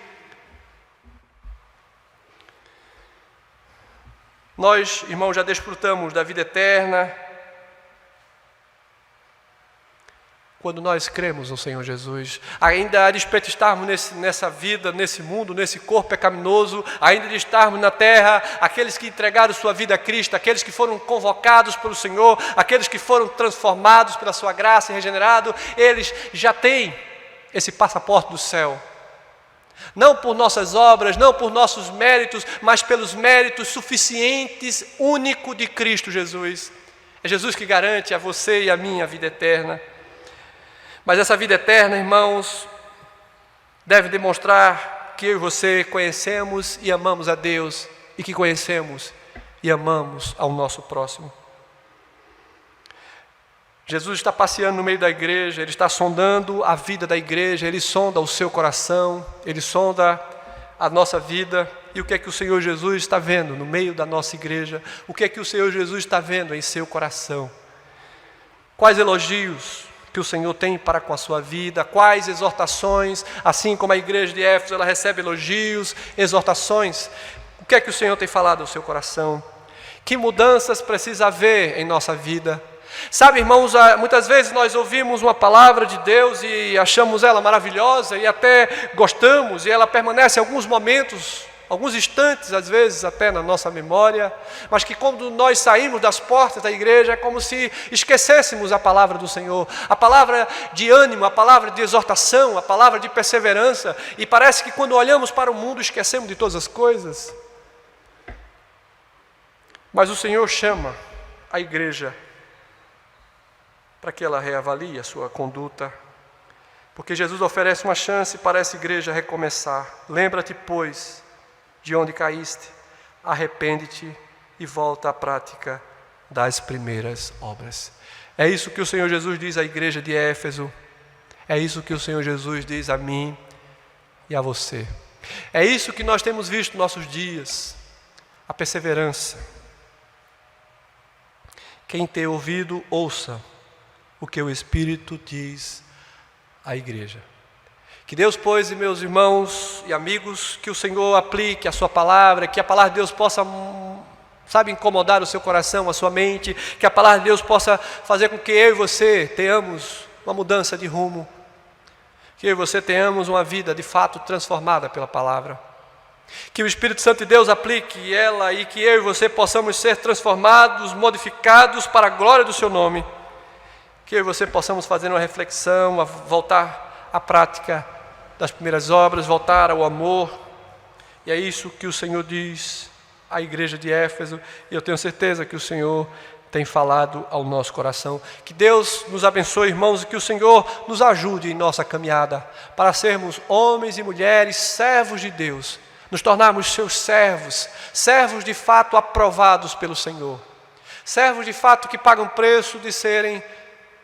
Nós, irmãos, já desfrutamos da vida eterna quando nós cremos no Senhor Jesus. Ainda a despeito de estarmos nessa vida, nesse mundo, nesse corpo pecaminoso, ainda de estarmos na terra, aqueles que entregaram sua vida a Cristo, aqueles que foram convocados pelo Senhor, aqueles que foram transformados pela sua graça e regenerados, eles já têm esse passaporte do céu. Não por nossas obras, não por nossos méritos, mas pelos méritos suficientes, único de Cristo Jesus. É Jesus que garante a você e a mim a vida eterna. Mas essa vida eterna, irmãos, deve demonstrar que eu e você conhecemos e amamos a Deus e que conhecemos e amamos ao nosso próximo. Jesus está passeando no meio da igreja, Ele está sondando a vida da igreja, Ele sonda o seu coração, Ele sonda a nossa vida. E o que é que o Senhor Jesus está vendo no meio da nossa igreja? O que é que o Senhor Jesus está vendo em seu coração? Quais elogios que o Senhor tem para com a sua vida? Quais exortações? Assim como a igreja de Éfeso, ela recebe elogios, exortações. O que é que o Senhor tem falado ao seu coração? Que mudanças precisa haver em nossa vida? Sabe, irmãos, muitas vezes nós ouvimos uma palavra de Deus e achamos ela maravilhosa e até gostamos, e ela permanece alguns momentos, alguns instantes, às vezes até na nossa memória, mas que quando nós saímos das portas da igreja é como se esquecêssemos a palavra do Senhor, a palavra de ânimo, a palavra de exortação, a palavra de perseverança, e parece que quando olhamos para o mundo esquecemos de todas as coisas. Mas o Senhor chama a igreja para que ela reavalie a sua conduta, porque Jesus oferece uma chance para essa igreja recomeçar. Lembra-te, pois, de onde caíste, arrepende-te e volta à prática das primeiras obras. É isso que o Senhor Jesus diz à igreja de Éfeso, é isso que o Senhor Jesus diz a mim e a você. É isso que nós temos visto nos nossos dias, a perseverança. Quem tem ouvido, ouça o que o Espírito diz à igreja. Que Deus, pois, e meus irmãos e amigos, que o Senhor aplique a sua palavra, que a palavra de Deus possa, incomodar o seu coração, a sua mente, que a palavra de Deus possa fazer com que eu e você tenhamos uma mudança de rumo, que eu e você tenhamos uma vida de fato transformada pela palavra. Que o Espírito Santo de Deus aplique ela e que eu e você possamos ser transformados, modificados para a glória do seu nome. Que eu e você possamos fazer uma reflexão, voltar à prática das primeiras obras, voltar ao amor. E é isso que o Senhor diz à igreja de Éfeso, e eu tenho certeza que o Senhor tem falado ao nosso coração. Que Deus nos abençoe, irmãos, e que o Senhor nos ajude em nossa caminhada, para sermos homens e mulheres, servos de Deus, nos tornarmos seus servos, servos de fato aprovados pelo Senhor, servos de fato que pagam preço de serem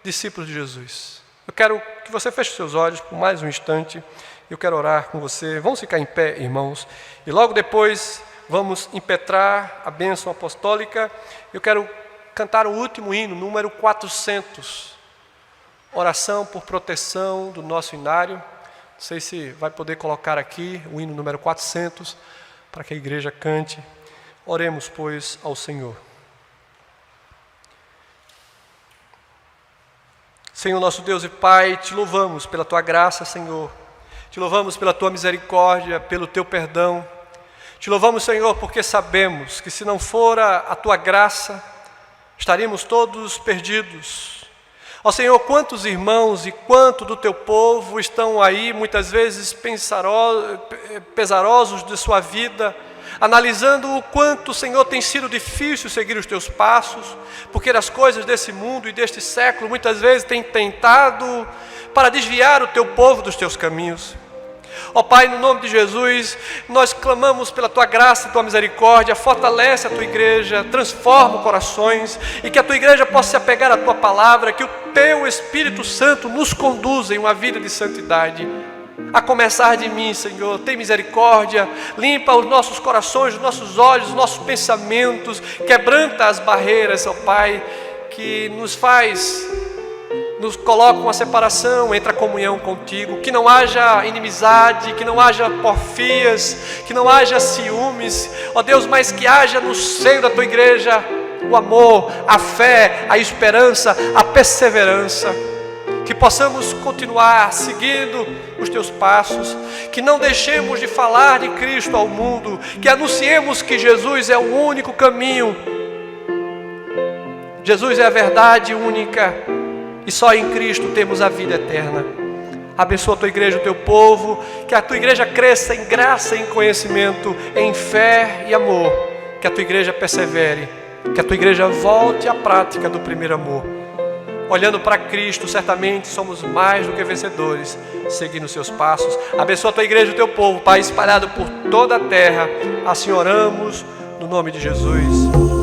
discípulos de Jesus. Eu quero que você feche os seus olhos por mais um instante. Eu quero orar com você. Vamos ficar em pé, irmãos. E logo depois vamos impetrar a bênção apostólica. Eu quero cantar o último hino, número 400. Oração por proteção do nosso inário. Não sei se vai poder colocar aqui o hino número 400, para que a igreja cante. Oremos, pois, ao Senhor. Senhor nosso Deus e Pai, te louvamos pela Tua graça, Senhor. Te louvamos pela Tua misericórdia, pelo Teu perdão. Te louvamos, Senhor, porque sabemos que se não fora a Tua graça, estaríamos todos perdidos. Ó Senhor, quantos irmãos e quanto do Teu povo estão aí, muitas vezes pesarosos de sua vida, analisando o quanto, Senhor, tem sido difícil seguir os Teus passos, porque as coisas desse mundo e deste século muitas vezes têm tentado para desviar o Teu povo dos Teus caminhos. Ó Pai, no nome de Jesus, nós clamamos pela Tua graça e Tua misericórdia, fortalece a Tua igreja, transforma corações, e que a Tua igreja possa se apegar à Tua palavra, que o Teu Espírito Santo nos conduza em uma vida de santidade. A começar de mim, Senhor, tem misericórdia, limpa os nossos corações, os nossos olhos, os nossos pensamentos, quebranta as barreiras, ó Pai, que nos coloca uma separação entre a comunhão contigo, que não haja inimizade, que não haja porfias, que não haja ciúmes, ó Deus, mas que haja no seio da Tua igreja o amor, a fé, a esperança, a perseverança. Que possamos continuar seguindo os Teus passos, que não deixemos de falar de Cristo ao mundo, que anunciemos que Jesus é o único caminho, Jesus é a verdade única, e só em Cristo temos a vida eterna. Abençoa a tua igreja, o teu povo, que a tua igreja cresça em graça, em conhecimento, em fé e amor, que a tua igreja persevere, que a tua igreja volte à prática do primeiro amor. Olhando para Cristo, certamente somos mais do que vencedores, seguindo seus passos. Abençoa a tua igreja, o teu povo, Pai, espalhado por toda a terra. Assim oramos, no nome de Jesus.